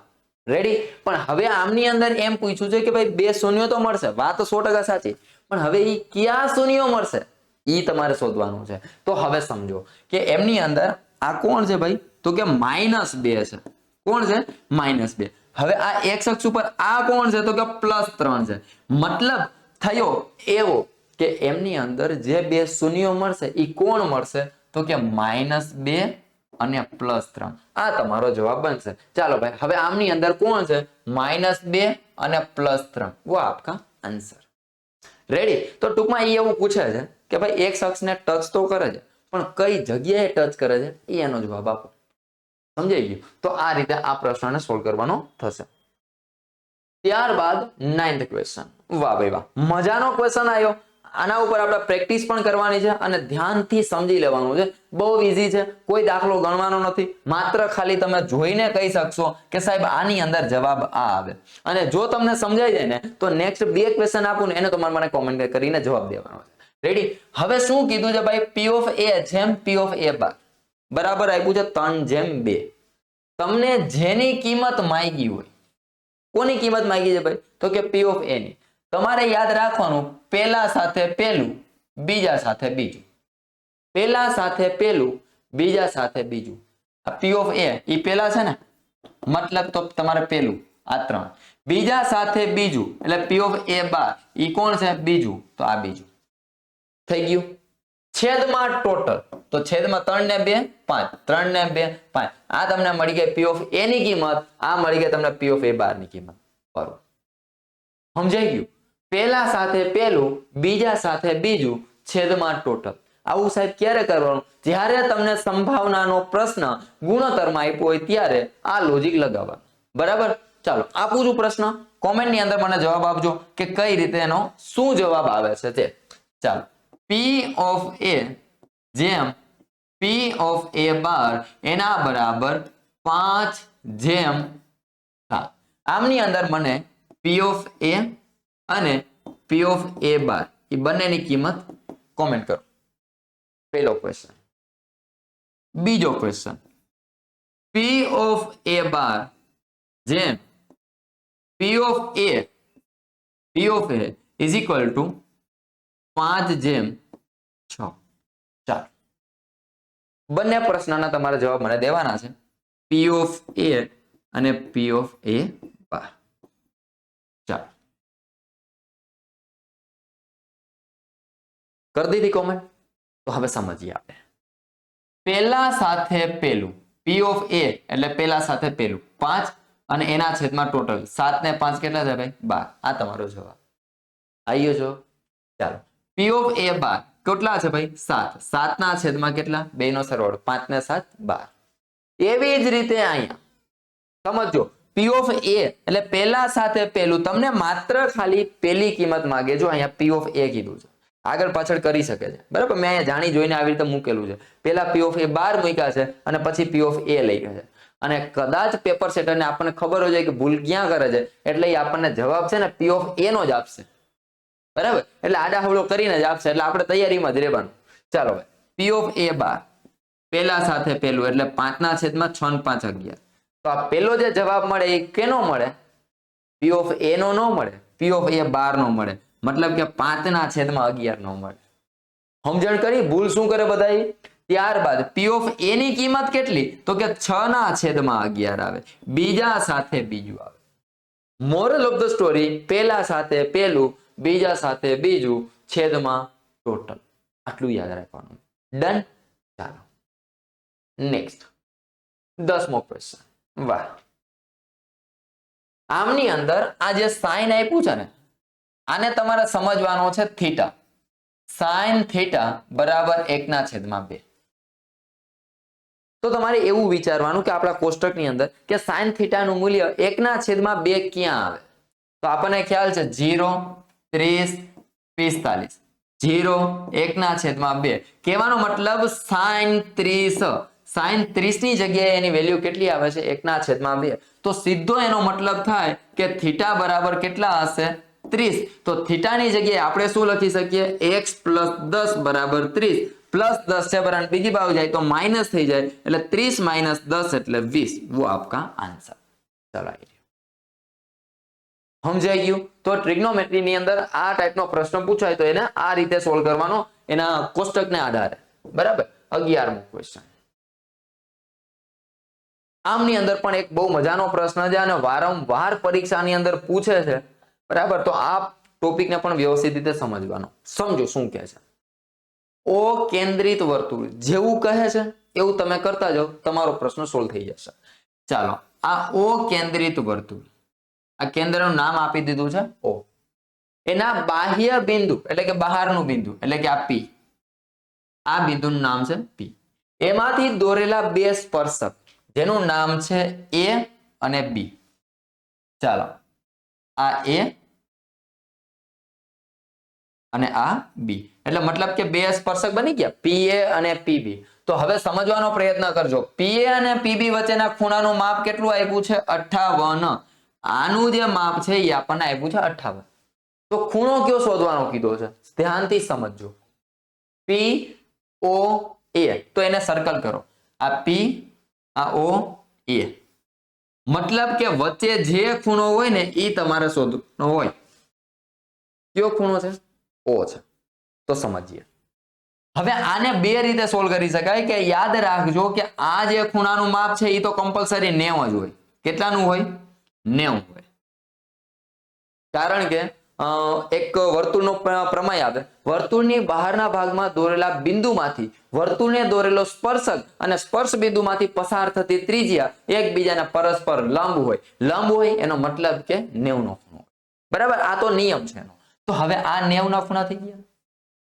રેડી. પણ હવે આમની અંદર એમ પૂછ્યું છે કે ભાઈ બે શૂન્યો તો મળશે, વાત 100% સાચી, પણ હવે એ કયા શૂન્યો મળશે એ તમારે શોધવાનું છે. તો હવે સમજો કે એમની અંદર આ કોણ છે ભાઈ? તો કે -2 છે. કોણ છે? -2. હવે આ x અક્ષ ઉપર આ કોણ છે? તો કે +3 છે. મતલબ થયો એવો કે એમની અંદર જે બે શૂન્યો મળશે એ કોણ મળશે? તો કે -2 અને +3. આ તમારો જવાબ બનશે. ચાલો ભાઈ હવે આમની અંદર કોણ છે? -2 અને +3. वो आपका आंसर. રેડી? તો ટૂંકમાં એ એવું પૂછે છે કે ભાઈ x અક્ષને ટચ તો કરે છે પણ કઈ જગ્યાએ ટચ કરે છે એ એનો જવાબ આપો. સમજાઈ ગયું? તો આ રીતે આ પ્રશ્નને સોલ્વ કરવાનો થશે. ત્યારબાદ 9th ક્વેશ્ચન. વાહ ભાઈ વાહ, મજાનો ક્વેશ્ચન આવ્યો. આના ઉપર આપણે પ્રેક્ટિસ પણ કરવાની છે અને ધ્યાનથી સમજી લેવાનું છે. બહુ ઈઝી છે, કોઈ દાખલો ગણવાનો નથી. માત્ર ખાલી તમે જોઈને કહી શકશો કે સાહેબ આની અંદર જવાબ આ આવે. અને જો તમને સમજાઈ જાય ને તો નેક્સ્ટ 2 ક્વેશ્ચન આપું ને એને તમારે મને કોમેન્ટ કરીને જવાબ દેવાનો છે. રેડી? હવે શું કીધું છે ભાઈ? p of a જેમ p of a બાર બરાબર આપ્યું છે 3:2. તમને જેની કિંમત માંગી હોય, કોની કિંમત માંગી છે ભાઈ? તો કે p of a ની. તમારે યાદ રાખવાનું પેલા સાથે પેલું, બીજા સાથે બીજું. પેલા સાથે પેલું, બીજા સાથે બીજું. આ p of a ઈ પેલા છે ને મતલબ તો તમારે પેલું આ 3. બીજા સાથે બીજું એટલે p of a બાર ઈ કોણ છે? બીજું. તો આ બીજું થઈ ગયું. છેદમાં ટોટલ તો છેદમાં 3 ને 2 5, 3 ને 2 5. આ તમને મળી ગઈ p of a ની કિંમત, આ મળી ગઈ તમને p of a બાર ની કિંમત. બરોબર સમજાઈ ગયું? પેલા સાથે પેલું, બીજા સાથે બીજું, છેદમાં ટોટલ. આવું સાહેબ ક્યારે કરવાનું? જ્યારે તમને સંભાવનાનો પ્રશ્ન ગુણોત્તરમાં આપ્યો હોય ત્યારે આ લોજિક લગાવવાનું. બરાબર? ચાલો આપું છું પ્રશ્ન, કોમેન્ટની અંદર મને જવાબ આપજો કે કઈ રીતે એનો શું જવાબ આવે છે તે. ચાલો, P of A જેમ P of A બાર એના બરાબર 5/7. આમની અંદર મને P of A અને P of A બાર એ બંનેની કિંમત કોમેન્ટ કરો. પહેલો ક્વેશ્ચન. બીજો ક્વેશ્ચન, P of A બાર જેમ P of A is equal to 5/6. ચાલો, બંને પ્રશ્નના તમારા જવાબ મને દેવાના છે, P of A અને P of A બાર. ચાલો, કરી દીધી કોમેન્ટ? તો હવે સમજીએ આપણે. પેલા સાથે પેલું, P of A એટલે પેલા સાથે પેલું 5 અને એના છેદમાં ટોટલ 7 ને 5 કેટલા થાય ભાઈ? 12. આ તમારો જવાબ આવ્યો છો. ચાલો, P of A બાર કેટલા છે ભાઈ? 7. 7 ના છેદમાં કેટલા? 2 નો સરવાળો 5 ને 7 12. એવી જ રીતે અહીંયા સમજો, P of A એટલે પેલા સાથે પેલું, તમને માત્ર ખાલી પેલી કિંમત માંગે. જો અહીંયા P of A કીધું છે, આગળ પાછળ કરી શકે છે. બરાબર? મેં અહીંયા જાણી જોઈને આવી રીતે મૂકેલું છે. પેલા P of A બાર મૂક્યા છે અને પછી P of A લઈ ગયા છે. અને કદાચ પેપર સેટરને આપણને ખબર હોય કે ભૂલ ક્યાં કરે છે, એટલે એ આપણને જવાબ છે ને P of A નો જ આપશે. બરાબર? એટલે આડા હવળો કરીને જ આપશે, એટલે આપણે તૈયારીમાં જ રહેવાનું. ચાલો ભાઈ, P of A બાર પેલા સાથે પેલું એટલે 5 ના છેદમાં 6 ને 5 11. તો આ પેલો જે જવાબ મળે એ કેનો મળે? P of A નો ન મળે, P of A બાર નો મળે. મતલબ કે 5 ના છેદમાં 11 નો મળે. સમજણ કરી? ભૂલ શું કરે બધા? ત્યારબાદ P of A ની કિંમત કેટલી? તો કે 6 ના છેદમાં 11 આવે. બીજા સાથે બીજું આવે. મોરલ ઓફ ધ સ્ટોરી, પેલા સાથે પેલું, બીજા સાથે બીજું, છેદમાં ટોટલ. આટલું યાદ રાખવાનું. ડન? ચાલો નેક્સ્ટ 10મો ક્વેશ્ચન. વાહ, આમની અંદર આ જે સાઇન આપ્યું છે ને, આને તમારે સમજવાનો છે થીટા. સાઇન થીટા બરાબર 1/2. તો તમારે એવું વિચારવાનું કે આપણા કોષ્ટકની અંદર કે સાઇન થીટાનું મૂલ્ય 1/2 ક્યાં આવે? તો આપણને ખ્યાલ છે 0, 30, 45. 0, 1/2. કહેવાનો મતલબ સાઇન 30. સાઇન 30 ની જગ્યાએ એની વેલ્યુ કેટલી આવે છે? 1/2. તો સીધો એનો મતલબ થાય કે થીટા બરાબર કેટલા હશે? 30. તો થીટાની જગ્યાએ આપણે શું લખી શકીએ? x + 10 બરાબર 30. +10 છે બરાબર, બીજી બાજુ જાય તો માઇનસ થઈ જાય, એટલે 30 - 10 એટલે 20. वो आपका आंसर. चलो સમજાઈ ગયું? તો ટ્રિગ્નોમેટ્રી ની અંદર આ ટાઈપનો પ્રશ્ન પૂછાય તો એને આ રીતે સોલ્વ કરવાનો, એના કોષ્ટકને આધારે. બરાબર? 11મો ક્વેશ્ચન. આમની અંદર પણ એક બહુ મજાનો પ્રશ્ન છે અને વારંવાર પરીક્ષાની અંદર પૂછે છે. બરાબર? તો આ ટોપિકને પણ વ્યવસ્થિત રીતે સમજવાનો. સમજો શું કહે છે. ઓ કેન્દ્રિત વર્તુળ જેવું કહે છે એવું તમે કરતા જાઓ, તમારો પ્રશ્ન સોલ્વ થઈ જશે. ચાલો, આ ઓ કેન્દ્રિત વર્તુળ, આ કેન્દ્રનું નામ આપી દીધું છે O. એના બાહ્ય બિંદુ એટલે કે બહારનું બિંદુ એટલે કે આ P. આ બિંદુનું નામ છે P. એમાંથી દોરેલા બે સ્પર્શક જેનું નામ છે A અને B. ચાલો, આ A અને આ B. એટલે મતલબ કે બે સ્પર્શક બની ગયા PA અને PB. તો હવે સમજવાનો પ્રયત્ન કરજો. PA અને PB વચ્ચેના ખૂણાનું માપ કેટલું આપ્યું છે? 58. આનું જે માપ છે એ આપણને આપ્યું છે 58. તો ખૂણો કયો શોધવાનો કીધો છે? ધ્યાનથી સમજજો. POA, તો એને સર્કલ કરો. આ P, આ OA. મતલબ કે વચ્ચે જે ખૂણો હોય ને એ તમારે શોધવાનો હોય. કયો ખૂણો છે? O છે. તો સમજીએ. હવે આને બે રીતે સોલ્વ કરી શકાય કે યાદ રાખજો કે આ જે ખૂણાનું માપ છે એ તો કમ્પલસરી 90 જ હોય. કેટલાનું હોય? 90 હોય. કારણ કે એક વર્તુળનો પ્રમેય આવે, વર્તુળની બહારના ભાગમાં દોરેલા બિંદુમાંથી વર્તુળને દોરેલો સ્પર્શક અને સ્પર્શ બિંદુમાંથી પસાર થતી ત્રિજ્યા એકબીજાને પરસ્પર લંબ હોય. લંબ હોય એનો મતલબ કે 90 નો ખૂણો. બરાબર? આ તો નિયમ છે એનો. તો હવે આ 90 ના ખૂણા થઈ ગયા.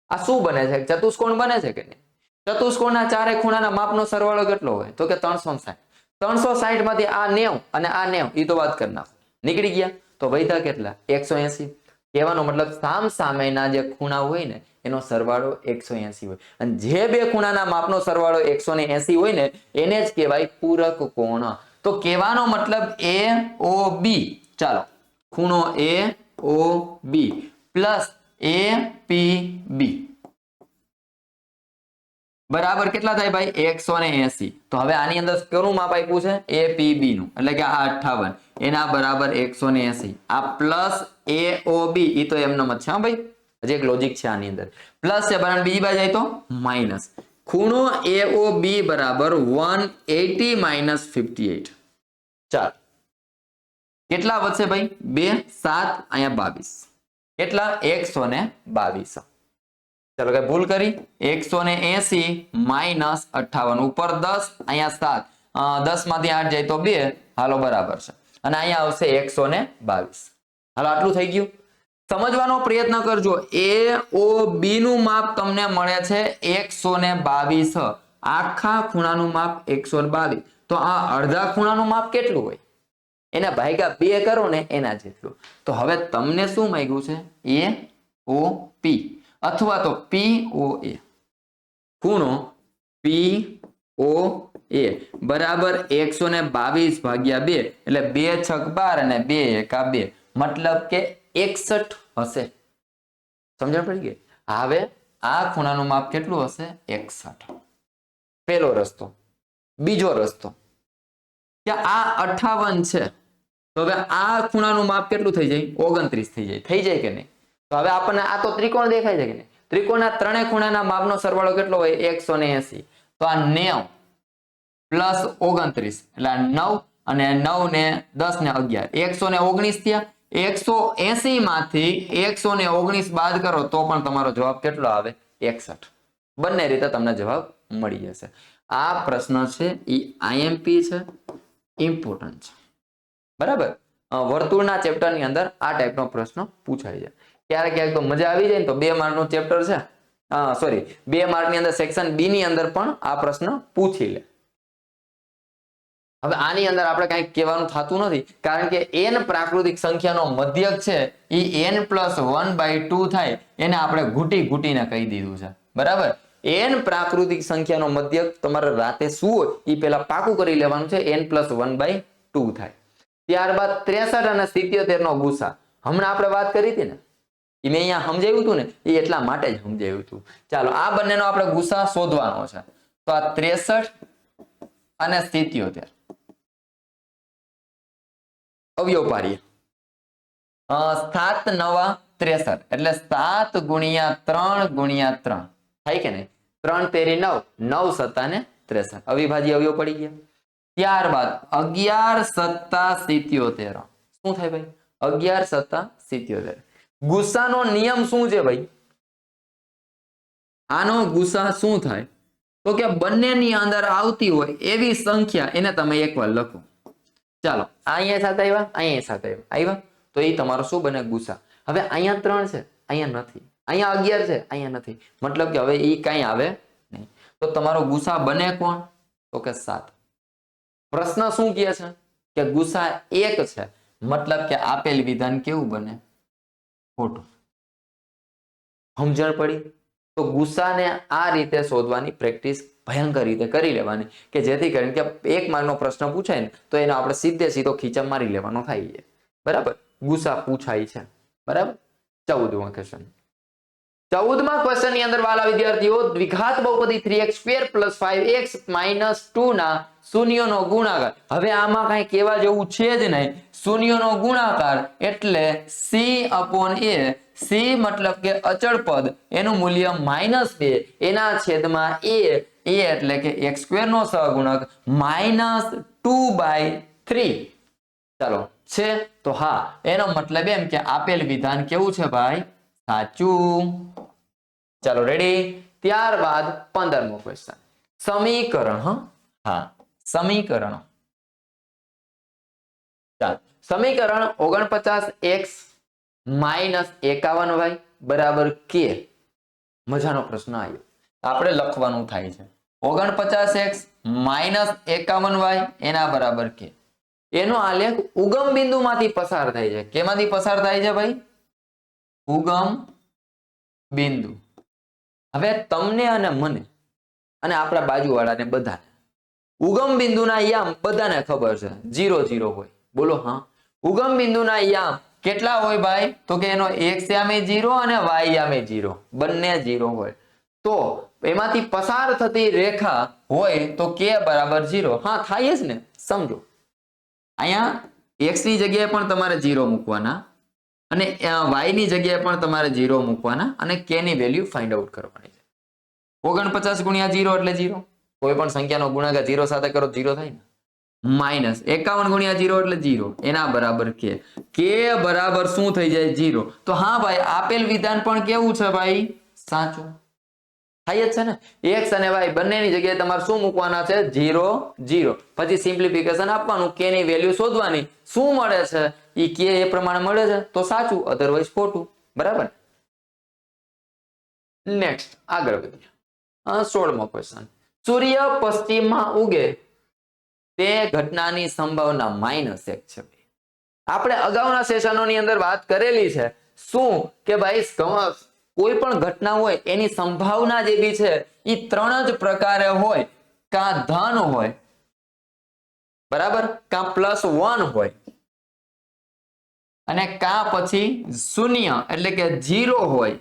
આ શું બને છે? ચતુષ્કોણ બને છે કે નહીં? ચતુષ્કોણના ચારે ખૂણાના માપનો સરવાળો કેટલો હોય? તો કે 360. 360 માંથી આ 90 અને આ 90 એ તો વાત કરી નાખો, નીકળી ગયા. તો વૈધા કેટલા? 180. કહેવાનો મતલબ સામ સામેના જે ખૂણા હોય ને એનો સરવાળો 180 હોય, અને જે બે ખૂણાના માપનો સરવાળો 180 હોય ને એને જ કહેવાય પૂરક કોણ. તો કહેવાનો મતલબ AOB, ચાલો ખૂણો AOB પ્લસ APB બરાબર કેટલા થાય ભાઈ? 180. તો હવે આની અંદર કોનું માપ આપ્યું છે? APB નું, એટલે કે આ 58 એના બરાબર 180. આ પ્લસ AOB એ તો એમનેમ જ છે હા ભાઈ, હજી એક લોજિક છે આની અંદર. પ્લસ છે બરાબર, બીજી બાજુ જાય તો માઇનસ. ખૂણો AOB બરાબર 180 માઇનસ 58. ચાલ કેટલા વધશે ભાઈ? 2 7 અહીંયા 22. કેટલા? 122. चलो कई भूल करी 180 माइनस 58 ऊपर 10 अहींया 7 10 मांथी 8 जाए तो 2 हालो बराबर छे अने अहींया आवशे 122. हालो आटलुं थई गयुं. समजवानो प्रयत्न करजो. AOB નું માપ તમને મળે છે 122. આખા ખૂણાનું માપ 122. તો આ અડધા ખૂણાનું માપ કેટલું હોય? એના ભાગ્યા 2 કરો ને એના જેટલું. તો હવે તમને શું માંગ્યું છે? AOP अथवा तो POA. खूणो POA बराबर 122 भाग्या 2 એટલે 2 6 12 અને 2 1 2 मतलब के 61 હશે. સમજણ પડી ગઈ? હવે આ ખૂણાનું માપ કેટલું હશે? 61. પહેલો રસ્તો. બીજો રસ્તો કે આ 58 છે તો હવે આ ખૂણાનું માપ કેટલું થઈ જાય? 29 થઈ જાય. થઈ જાય કે નહીં? તો હવે આપણને આ તો ત્રિકોણ દેખાય છે કે નહીં? ત્રિકોણના ત્રણેય ખૂણાના માપનો સરવાળો કેટલો હોય? 180. તો આ 90 પ્લસ 29 એટલે 9 અને 9 ને 10 ને 11 119 થયા. 180 માંથી 119 બાદ કરો તો પણ તમારો જવાબ કેટલો આવે? 61. બંને રીતે તમને જવાબ મળી જશે. આ પ્રશ્ન છે એ IMP છે, ઇમ્પોર્ટન્ટ છે. બરાબર. વર્તુળના ચેપ્ટરની અંદર આ ટાઈપનો પ્રશ્ન પૂછાય છે. ક્યારેક ક્યારેક તો મજા આવી જાય ને તો 2 માર્કનું ચેપ્ટર છે, સોરી 2 માર્કની અંદર સેક્શન બી ની અંદર પણ આ પ્રશ્ન પૂછી લે. હવે આની અંદર આપણે કંઈ કહેવાનું થતું નથી કારણ કે n પ્રાકૃતિક સંખ્યાનો મધ્યક છે એ n+1/2 થાય એને આપણે ઘૂંટીને કહી દીધું છે. બરાબર. n પ્રાકૃતિક સંખ્યાનો મધ્યક તમારે રાતે શું હોય એ પહેલા પાકું કરી લેવાનું છે. n+1/2 થાય. ત્યારબાદ 63 અને 77 નો ગુસા હમણાં આપણે વાત કરી હતી ને, એ મેં અહીંયા સમજાવ્યું હતું ને, એ એટલા માટે જ સમજાવ્યું હતું. ચાલો આ બંનેનો આપણે ગુસા શોધવાનો છે. તો આ 63 અને 77 અવયવ પાડીએ. 7 9 63 એટલે 7 ગુણ્યા 3 ગુણ્યા 3 થાય કે નહીં? 3 તેરી 9 9 સત્તા ને 63 અવિભાજ્ય અવયવ પડી ગયા. ત્યારબાદ 11 સત્તા 77 શું થાય ભાઈ? 11 સત્તા 77. ગુસાનો નિયમ શું છે ભાઈ? આનો ગુસા શું થાય? તો કે બંનેની અંદર આવતી હોય એવી સંખ્યા એને તમે એકવાર લખો. ચાલો અહીંયા સાથે આવ્યા, અહીંયા સાથે આવ્યા તો એ તમારો શું બને? ગુસા. હવે અહીંયા 3 છે, અહીંયા નથી. અહીંયા 11 છે, અહીંયા નથી. મતલબ કે હવે એ કઈ આવે નહીં. તો તમારો ગુસા બને કોણ? તો કે 7. પ્રશ્ન શું કહે છે કે ગુસા 1 છે, મતલબ કે આપેલ વિધાન કેવું બને? ખોટું. સમજણ પડી? તો ગુસાને આ રીતે શોધવાની પ્રેક્ટિસ ભયંકર રીતે કરી લેવાની કે જેથી કરીને કે 1 માર્કનો પ્રશ્ન પૂછાય ને તો એનો આપણે સીધો ખીચા મારી લેવાનો થાય છે. બરાબર. ગુસા પૂછાય છે. બરાબર. 14મો ક્વેશ્ચન. 14મા ક્વેશ્ચન ની અંદર વાલા વિદ્યાર્થીઓ દ્વિઘાત બહુપદી 3x² + 5x - 2 ના શૂન્યનો ગુણાકાર. હવે આમાં કઈ કહેવા જેવું છે જ નહીં. શૂન્યનો ગુણાકાર એટલે c/a. c મતલબ કે અચળ પદ એનું મૂલ્ય -2 એના છેદમાં a એટલે કે x² નો સહગુણક -2/3. ચાલો છે તો હા, એનો મતલબ એમ કે આપેલ વિધાન કેવું છે ભાઈ? સાચું. ચાલો રેડી. ત્યારબાદ 15મો ક્વેશ્ચન. સમીકરણ. હા સમીકરણ. ચાલો સમીકરણ 49x - 51y બરાબર k મજાનો પ્રશ્ન આવ્યો. આપણે લખવાનું થાય છે 49x માઇનસ 51y એના બરાબર કે. એનો આલેખ ઉગમ બિંદુમાંથી પસાર થાય છે. કેમાંથી પસાર થાય છે ભાઈ? ઉગમ બિંદુ. હવે તમને અને મને અને આપણા બાજુવાળાને બધાને ઉગમ બિંદુના યામ બધાને ખબર છે 0 0 હોય. બોલો હા. ઉગમ બિંદુના યામ કેટલા હોય ભાઈ? તો કે એનો x યામે 0 અને y યામે 0, બંને 0 હોય. તો એમાંથી પસાર થતી રેખા હોય તો k બરાબર 0. હા થાય જ ને. સમજો અહીંયા x ની જગ્યાએ પણ તમારે 0 મૂકવાના અને y ની જગ્યાએ પણ તમારે 0 મૂકવાના અને k ની વેલ્યુ ફાઇન્ડ આઉટ કરવાની છે. 49 ગુણ્યા 0 એટલે 0. કોઈ પણ સંખ્યાનો ગુણાકાર 0 સાથે કરો 0 થાય ને. માઇનસ 51 ગુણ્યા 0 એટલે 0 એના બરાબર k. k બરાબર શું થઈ જાય? 0. તો હા ભાઈ આપેલ વિધાન પણ કેવું છે ભાઈ? સાચું. થાય જ છે ને. x અને y બંનેની જગ્યાએ તમારે શું મૂકવાના છે? 0 0. પછી સિમ્પ્લિફિકેશન આપવાનું, k ની વેલ્યુ શોધવાની. શું મળે છે? ઈ k એ પ્રમાણે મળે છે તો સાચું, અધરવાઇઝ ખોટું. બરાબર. નેક્સ્ટ આગળ વધીએ. 16મો ક્વેશ્ચન. સૂર્ય પશ્ચિમમાં ઉગે તે ઘટનાની સંભાવના -1 છે. આપણે અગાઉના સેશનોની અંદર વાત કરેલી છે શું કે ભાઈ કોઈ પણ ઘટના હોય એની સંભાવના જે બી છે એ 3 જ પ્રકારે હોય. કાં ધન હોય, બરાબર, કાં +1 હોય અને કાં પછી શૂન્ય એટલે કે 0 હોય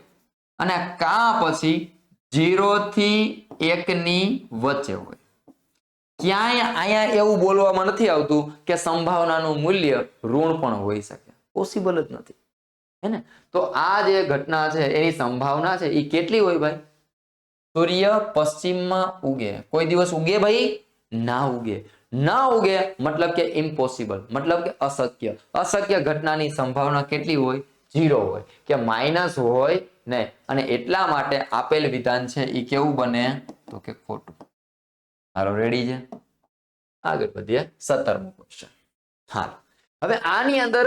અને કાં પછી 0 થી 1 ની વચ્ચે હોય. ક્યાંય અહીંયા એવું બોલવામાં નથી આવતું કે સંભાવનાનું મૂલ્ય ઋણ પણ હોઈ શકે. પોસિબલ જ નથી. હે ને? તો આ જે ઘટના છે એની સંભાવના છે એ કેટલી હોય ભાઈ? સૂર્ય પશ્ચિમમાં ઉગે. કોઈ દિવસ ઉગે ભાઈ? ના ઉગે. ના ઉગે મતલબ કે ઇમ્પોસિબલ, મતલબ કે અશક્ય. અશક્ય ઘટનાની સંભાવના કેટલી હોય? 0 હોય, કે માઇનસ હોય નહીં. અને એટલા માટે આપેલ વિધાન છે એ કેવું બને? તો કે ખોટું. હાલો રેડી છે? આગળ વધીએ 17મો ક્વેશ્ચન. હા, હવે આની અંદર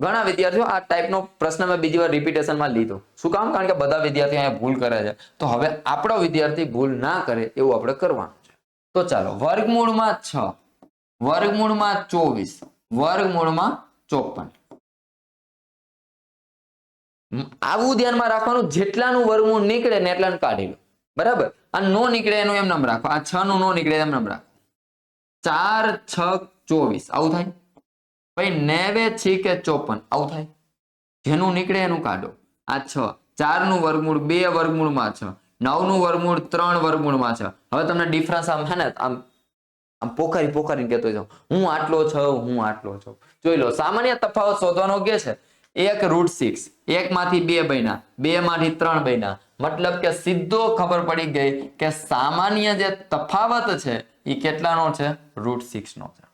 ઘણા વિદ્યાર્થીઓ આ ટાઈપનો પ્રશ્ન મેં બીજી વાર રિપીટેશનમાં લીધો. શું કામ? કારણ કે બધા વિદ્યાર્થીઓ અહીંયા ભૂલ કરે છે. તો હવે આપણો વિદ્યાર્થી ભૂલ ના કરે એવું આપણે કરવાનું છે. તો ચાલો, વર્ગમૂળમાં 6, વર્ગમૂળમાં 24, વર્ગમૂળમાં 54. આવું ધ્યાનમાં રાખવાનું, જેટલાનું વર્ગમૂળ નીકળે ને એટલાનું કાઢી લો. બરાબર. આ નો નીકળે એનું એમ નામ રાખો. આ 6 નું નો નીકળે એમ નામ રાખો. 4 6 24 આવું થાય. ભાઈ 9 6 54 આવું થાય. જેનું નીકળે એનું કાઢો. આ 6, 4 નું વર્ગમૂળ 2 વર્ગમૂળમાં 6, 9 નું વર્ગમૂળ 3 વર્ગમૂળમાં 6. હવે તમને ડિફરન્સ આમ હે ને આમ પોખરીને કહેતો જાઉં, હું આટલો છું, હું આટલો છું. જોઈ લો, સામાન્ય તફાવત શોધવાનો કે છે 1 √6, 1 માંથી 2 બન્યા, 2 માંથી 3 બન્યા. મતલબ કે સીધો ખબર પડી ગઈ કે સામાન્ય જે તફાવત છે એ કેટલાનો છે? √6 નો છે.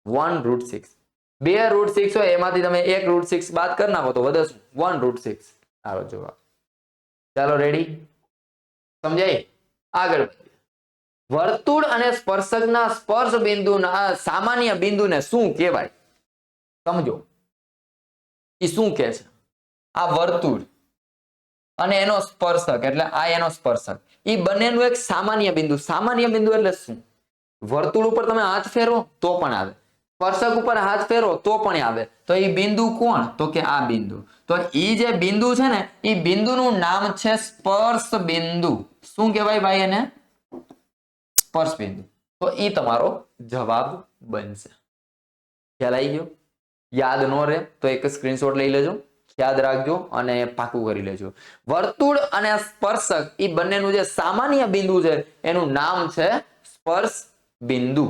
1 √6. 2 √6 હોય એમાંથી તમે 1 √6 બાદ કરી નાખો તો વધે શું? 1 √6. આવો જવાબ. ચાલો રેડી? સમજાય? આગળ વર્તુળ અને સ્પર્શકના સ્પર્શ બિંદુના સામાન્ય બિંદુને શું કહેવાય? સમજો એ શું કહે છે. આ વર્તુળ અને એનો સ્પર્શક એટલે આ એનો સ્પર્શક, એ બંનેનું એક સામાન્ય બિંદુ. સામાન્ય બિંદુ એટલે શું? વર્તુળ ઉપર તમે હાથ ફેરો તો પણ આવે, સ્પર્શક ઉપર હાથ ફેરો તો પણ આવે. તો એ બિંદુ કોણ? તો કે આ બિંદુ. તો એ જે બિંદુ છે ને એ બિંદુનું નામ છે સ્પર્શ બિંદુ. શું કહેવાય ભાઈ એને? સ્પર્શ બિંદુ. તો એ તમારો જવાબ બનશે. ખ્યાલ આવી ગયો? યાદ ન રહે તો એક સ્ક્રીનશોટ લઈ લેજો, યાદ રાખજો અને પાકું કરી લેજો. વર્તુળ અને સ્પર્શક એ બંનેનું જે સામાન્ય બિંદુ છે એનું નામ છે સ્પર્શ બિંદુ.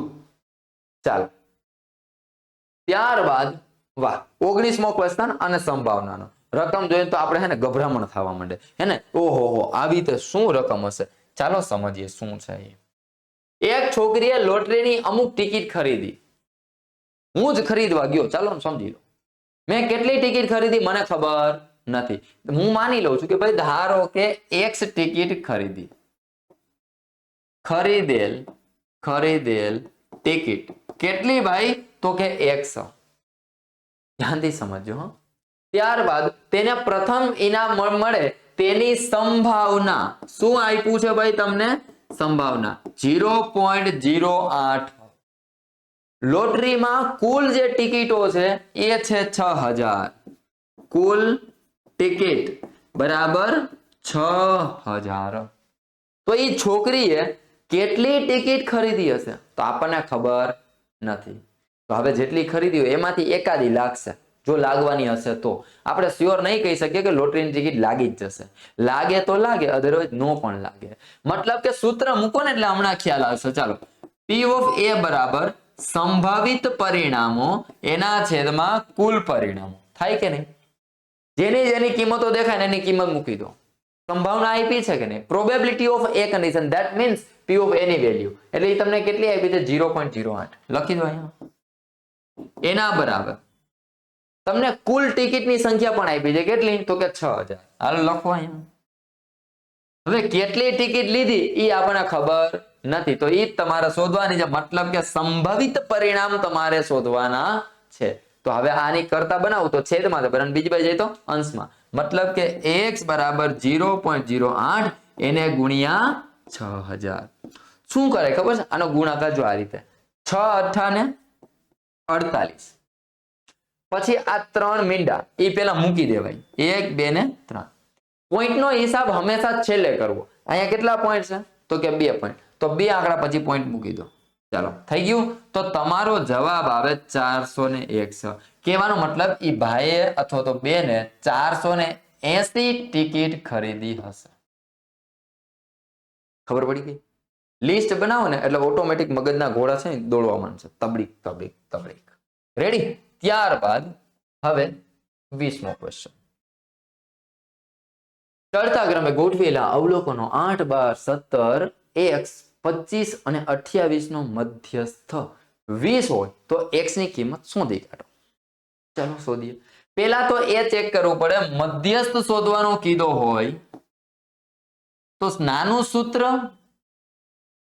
ચાલો, ત્યારબાદ 19મો ક્વેશ્ચન અને સંભાવનાનો. રકમ જોઈએ તો આપણે હે ને ગભરામણ થવા માંડે હે ને. ઓહો, આવી તો શું રકમ હશે? ચાલો સમજીએ શું છે એ. એક છોકરીએ લોટરીની અમુક ટિકિટ ખરીદી. હું જ ખરીદવા ગયો, ચાલો સમજી લો. મેં કેટલી ટિકિટ ખરીદી મને ખબર નથી. હું માની લઉં છું કે ભાઈ ધારો કે X ટિકિટ ખરીદી. ખરીદેલ ટિકિટ કેટલી ભાઈ? તો કે 100. ધ્યાનથી સમજો. ત્યારબાદ તેને પ્રથમ ઇનામ મળે તેની સંભાવના શું આપ્યું છે ભાઈ તમને? સંભાવના 0.08. લોટરીમાં કુલ જે ટિકિટો છે એ છે 6000. કુલ ટિકિટ બરાબર 6000. તો એ છોકરીએ કેટલી ટિકિટ ખરીદી હશે તો આપણને ખબર નથી. તો હવે જેટલી ખરીદી હોય એમાંથી એકાદી લાગશે. જો લાગવાની હશે તો આપણે શ્યોર નહીં કહી શકીએ કે લોટરીની ટિકિટ લાગી જ જશે. લાગે તો લાગે, અધરવાઇઝ નો પણ લાગે. મતલબ કે સૂત્ર મૂકો ને એટલે હમણાં ખ્યાલ આવશે. ચાલો, P of A બરાબર સંભવિત પરિણામો એના છેદમાં કુલ પરિણામો. થાય કે નહીં? જેની જેની કિંમતો દેખાય ને એની કિંમત મૂકી દો. સંભાવના આપી છે કે નહીં? Probability of A condition, that means P of A ની વેલ્યુ. એટલે એ તમને કેટલી આપી છે? 0.08. લખી દો અહીંયા. એના બરાબર તમને કુલ ટિકિટની સંખ્યા પણ આપી છે. કેટલી? તો કે 6000. હાલો લખો અહીંયા. હવે કેટલી ટિકિટ લીધી એ આપણને ખબર નથી. તો એ તમારે શોધવાની છે. મતલબ કે સંભવિત પરિણામ તમારે શોધવાના છે. તો હવે આની કરતા બનાવું તો છેદમાં છે, બરાબર, બીજી બાજુ જાય તો અંશમાં. મતલબ કે x બરાબર 0.08 એને ગુણ્યા 6000. શું કરે ખબર છે? આનો ગુણાકાર જો આ રીતે 6 × 8 = 48. પછી આ 3 મીંડા એ પેલા મૂકી દેવાય. 1 2 ને 3. પોઈન્ટ નો હિસાબ હંમેશા છેલ્લે કરવો. અહીંયા કેટલા પોઈન્ટ છે? તો કે 2 પોઈન્ટ. તો 2 આંકડા પછી પોઈન્ટ મૂકી દો. ચાલો, થઈ ગયું. તો તમારો જવાબ આવે 401. કહેવાનો મતલબ એ ભાઈએ અથવા તો બેને 480 ટિકિટ ખરીદી હશે. ખબર પડી ગઈ? લિસ્ટ બનાવો ને એટલે ઓટોમેટિક મગજના ઘોડા છે દોડવા માંડશે. તબડીક તબડીક તબડીક. રેડી? ત્યારબાદ હવે 20મો ક્વેશ્ચન. ચડતા ક્રમે ગોઠવેલા અવલોકનો 8, 12, 17, x, 25 અને 28 નો મધ્યસ્થ 20 હોય તો x ની કિંમત શોધી કાઢો. ચાલો શોધીએ. પેલા તો એ ચેક કરવું પડે, મધ્યસ્થ શોધવાનો કીધો હોય તો નાનું સૂત્ર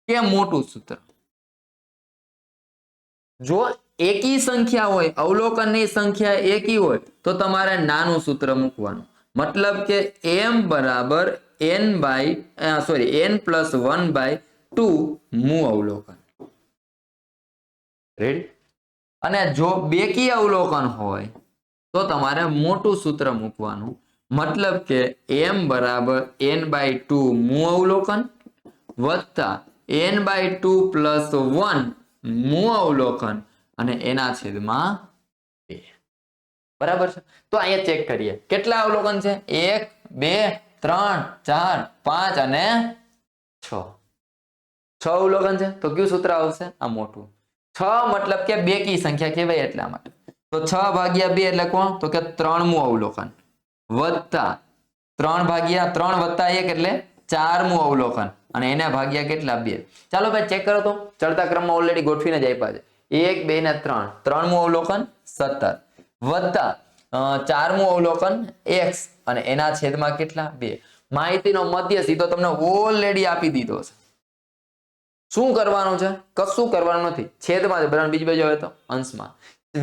કે મોટું સૂત્ર? જો એકી સંખ્યા હોય, અવલોકનની સંખ્યા એકી હોય તો તમારે નાનું સૂત્ર મૂકવાનું. મતલબ કે m બરાબર n + 1/2 મૂ અવલોકન. રેડી? અને જો બેકી અવલોકન હોય તો તમારે મોટું સૂત્ર મૂકવાનું. મતલબ કે m બરાબર n/2 મૂ અવલોકન વત્તા n/2 + 1 મૂ અવલોકન અને એના છેદમાં 2. બરાબર છે? તો અહીંયા ચેક કરીએ કેટલા અવલોકન છે. 1 2 3 4 5 અને 6. 6 અવલોકન છે. તો કયું સૂત્ર આવશે? આ મોટું. 6 મતલબ કે બેકી સંખ્યા કહેવાય એટલા માટે. તો 6/2 એટલે કોણ? તો કે 3મું અવલોકન વત્તા 3/3 + 1 એટલે 4મું અવલોકન અને એના ભાગ્યા કેટલા? 2. ચાલો ભાઈ ચેક કરો તો. ચડતા ક્રમમાં ઓલરેડી ગોઠવીને જ આપ્યા છે. 1 2 ને 3. 3મું અવલોકન 17 વત્તા 4મું અવલોકન x અને એના છેદમાં કેટલા? 2. માહિતીનો મધ્યસ્થ તો તમને ઓલરેડી આપી દીધો છે. શું કરવાનું છે? કશું કરવાનું નથી. છેદમાં છે, બરાબર, બીજી બાજુ આવે તો અંશમાં.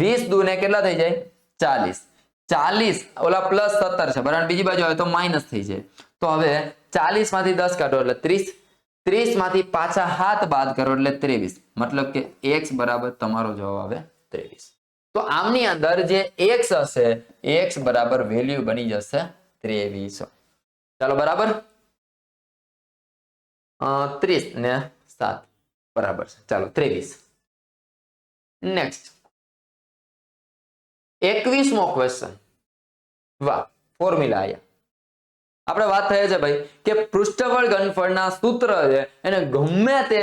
20 દૂને કેટલા થઈ જાય? 40. 40 ઓલા +17 છે, બરાબર, બીજી બાજુ આવે તો માઇનસ થઈ જાય. તો હવે 40 માંથી 10 કાઢો એટલે 30. 30 માંથી પાછા 7 બાદ કરો એટલે 23. મતલબ કે x બરાબર તમારો જવાબ આવે 23. તો આમની અંદર જે x હશે, x બરાબર વેલ્યુ બની જશે 23. ચાલો બરાબર. 30 ને 7 બરાબર છે. ચાલો 23. નેક્સ્ટ 21મો ક્વેશ્ચન. વાહ, ફોર્મ્યુલા આયા. આપણે વાત થઈ છે ભાઈ કે પૃષ્ઠબળ ઘનફળના સૂત્ર છે એને ગમે તે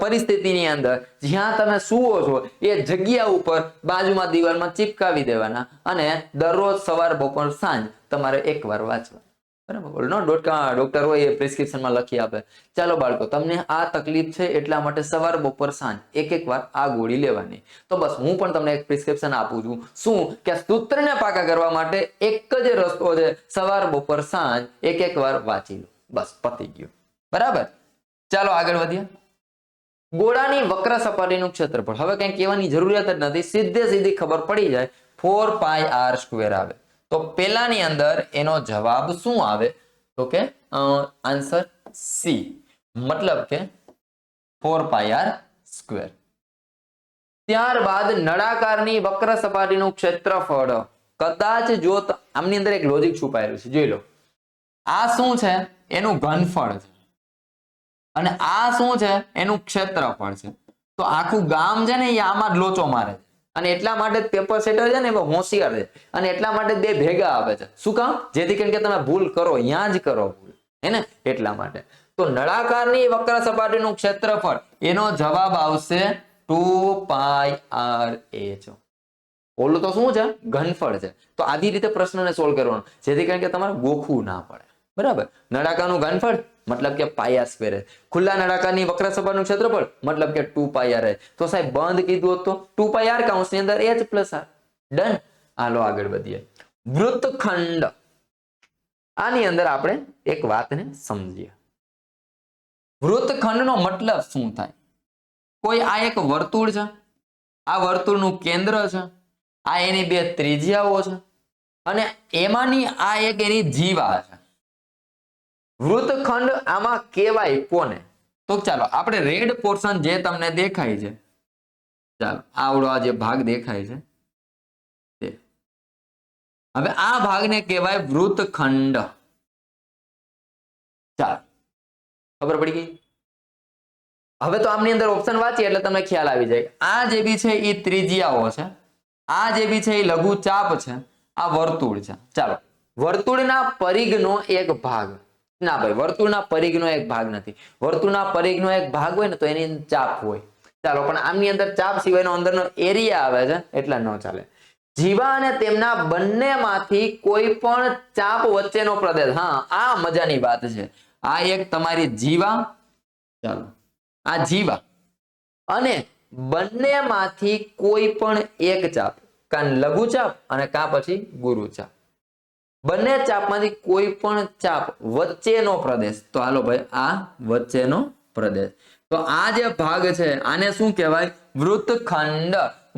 પરિસ્થિતિની અંદર જ્યાં તમે સુવો છો એ જગ્યા ઉપર બાજુમાં દિવાલમાં ચિપકાવી દેવાના અને દરરોજ સવાર બપોર સાંજ તમારે એકવાર વાંચવા. બરાબર? ડોક્ટર હોય એ પ્રિસ્ક્રિપ્શનમાં લખી આપે. ચાલો બાળકો, તમને આ તકલીફ છે એટલા માટે સવાર બપોર સાંજ એક વાર આ ગોળી લેવાની. તો બસ હું પણ તમને એક પ્રિસ્ક્રિપ્શન આપું છું. શું કે સૂત્રને પાકા કરવા માટે એક જ રસ્તો છે, સવાર બપોર સાંજ એક વાર વાંચી લો. બસ પતી ગયું. બરાબર? ચાલો આગળ વધીએ. ગોળાની વક્ર સપાટીનું ક્ષેત્રફળ. હવે કઈ કહેવાની જરૂરિયાત જ નથી, સીધી ખબર પડી જાય. 4πr² આવે. તો પેલાની અંદર એનો જવાબ શું આવે? તો કે આન્સર સી, મતલબ કે 4πr². ત્યારબાદ નળાકારની વક્ર સપાટીનું ક્ષેત્રફળ કદાચ જો આમની અંદર એક લોજિક છુપાયેલું છે, જોઈ લો. આ શું છે? એનું ઘનફળ છે અને આ શું છે? એનું ક્ષેત્રફળ છે. તો આખું ગામ છે ને એ આમાં જ લોચો મારે છે અને એટલા માટે પેપર સેટર છે ને એ હોશિયાર છે અને એટલા માટે બે ભેગા આવે છે. શું કામ? જેથી કરીને કે તમે ભૂલ કરો ત્યાં જ કરો ભૂલ, હે ને, એટલા માટે. તો નળાકારની વક્ર સપાટીનું ક્ષેત્રફળ, એનો જવાબ આવશે 2πr_a. ઓલું તો શું છે? ઘનફળ છે. તો આવી રીતે પ્રશ્નને સોલ્વ કરવાનો જેથી કરીને કે તમારે ગોખવું ના પડે. બરાબર. નળાકારનું ઘનફળ મતલબ કે πr². ખુલ્લા નળાકારની વક્ર સપાટીનું ક્ષેત્રફળ મતલબ કે 2πr. તો સાહેબ બંધ કીધું તો 2πr કૌંસની અંદર h + r. ડન. હાલો આગળ વધીએ. વૃત્તખંડ. આની અંદર આપણે એક વાતને સમજીએ. વૃત્તખંડનો મતલબ શું થાય? કોઈ આ એક વર્તુળ છે, આ વર્તુળનું કેન્દ્ર છે, આ એની બે ત્રિજ્યાઓ છે અને એમાંની આ એક એની જીવા છે. વૃત્તખંડ આમાં કહેવાય કોને? તો ચાલો આપણે રેડ પોર્શન જે તમને દેખાય છે, ચાલો આવડો આ જે ભાગ દેખાય છે તે, હવે આ ભાગને કહેવાય વૃત્તખંડ. ચાલો ખબર પડી ગઈ? હવે તો આમની અંદર ઓપ્શન વાંચીએ એટલે તમને ખ્યાલ આવી જાય. આ જે બી છે એ ત્રિજ્યાઓ છે, આ જે બી છે એ લઘુચાપ છે, આ વર્તુળ છે. ચાલો વર્તુળના પરિઘનો એક ભાગ, ના ભાઈ વર્તુળના પરિઘનો એક ભાગ નથી. વર્તુળના પરિઘનો એક ભાગ હોય ને તો એની અંદર ચાપ હોય. ચાલો પણ આમની અંદર ચાપ સિવાયનો અંદરનો એરિયા આવે છે એટલે ન ચાલે. જીવા અને તેમના બંનેમાંથી કોઈ પણ ચાપ વચ્ચેનો પ્રદેશ. હા, આ મજાની વાત છે. આ એક તમારી જીવા, ચાલો આ જીવા અને બંનેમાંથી કોઈ પણ એક ચાપ, કાં લઘુચાપ અને કાં પછી ગુરુચાપ, બંને ચાપમાંથી કોઈ પણ ચાપ વચ્ચેનો પ્રદેશ. તો હાલો ભાઈ આ વચ્ચેનો પ્રદેશ. તો આ જે ભાગ છે આને શું કહેવાય? વૃત્તખંડ.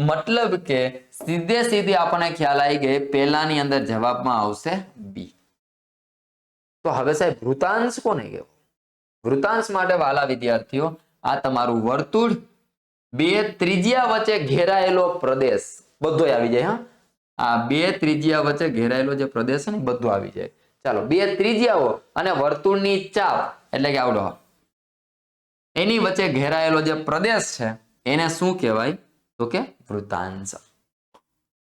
મતલબ કે સીધે સીધી આપણને ખ્યાલ આવી ગઈ, પહેલાની અંદર જવાબમાં આવશે બી. તો હવે સાહેબ વૃતાંશ કોને કહેવાય? વૃતાંશ માટે વાલા વિદ્યાર્થીઓ, આ તમારું વર્તુળ, બે ત્રિજ્યા વચ્ચે ઘેરાયેલો પ્રદેશ બધો આવી જાય. હા, આ બે ત્રિજ્યા વચ્ચે ઘેરાયેલો જે પ્રદેશ છે ને બધું આવી જાય. ચાલો બે ત્રિજ્યાઓ અને વર્તુળની ચાપ એટલે કે આવડો એની વચ્ચે ઘેરાયેલો જે પ્રદેશ છે એને શું કહેવાય? તો કે વૃતાંશ.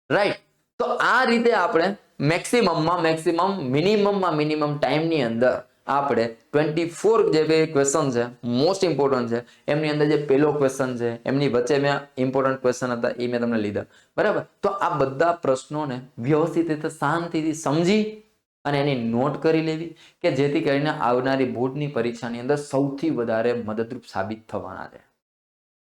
રાઈટ. તો આ રીતે આપણે મેક્સિમમમાં મેક્સિમમ, મિનિમમમાં મિનિમમ ટાઈમની અંદર આપણે 24 જે બે ક્વેશ્ચન છે મોસ્ટ ઇમ્પોર્ટન્ટ છે એમની અંદર જે પહેલો ક્વેશ્ચન છે એમની વચ્ચે મેં ઇમ્પોર્ટન્ટ ક્વેશ્ચન હતા એ મેં તમને લીધા. બરાબર. તો આ બધા પ્રશ્નોને વ્યવસ્થિત રીતે શાંતિથી સમજી અને એની નોટ કરી લેવી કે જેથી કરીને આવનારી બોર્ડની પરીક્ષાની અંદર સૌથી વધારે મદદરૂપ સાબિત થવાના છે.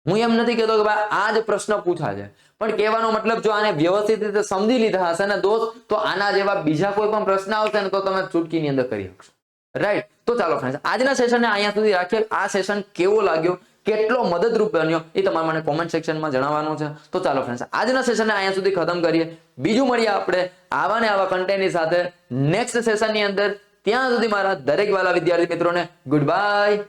હું એમ નથી કહેતો કે ભાઈ આ જ પ્રશ્ન પૂછા છે, પણ કહેવાનો મતલબ જો આને વ્યવસ્થિત રીતે સમજી લીધા હશે ને દોસ્ત, તો આના જેવા બીજા કોઈ પણ પ્રશ્ન આવશે ને તો તમે ચૂટકીની અંદર કરી શકશો. રાઈટ. તો ચાલો ફ્રેન્ડ્સ આજના સેશનને અહીંયા સુધી રાખીએ. આ સેશન કેવો લાગ્યો, કેટલો મદદરૂપ બન્યો એ તમારે મને કોમેન્ટ સેક્શનમાં જણાવવાનું છે. તો ચાલો ફ્રેન્ડ્સ આજના સેશનને અહીંયા સુધી ખતમ કરીએ. બીજું મળીએ આપણે આવા ને આવા કન્ટેન્ટની સાથે નેક્સ્ટ સેશનની અંદર. ત્યાં સુધી મારા દરેક વાલા વિદ્યાર્થી મિત્રોને ગુડ બાય.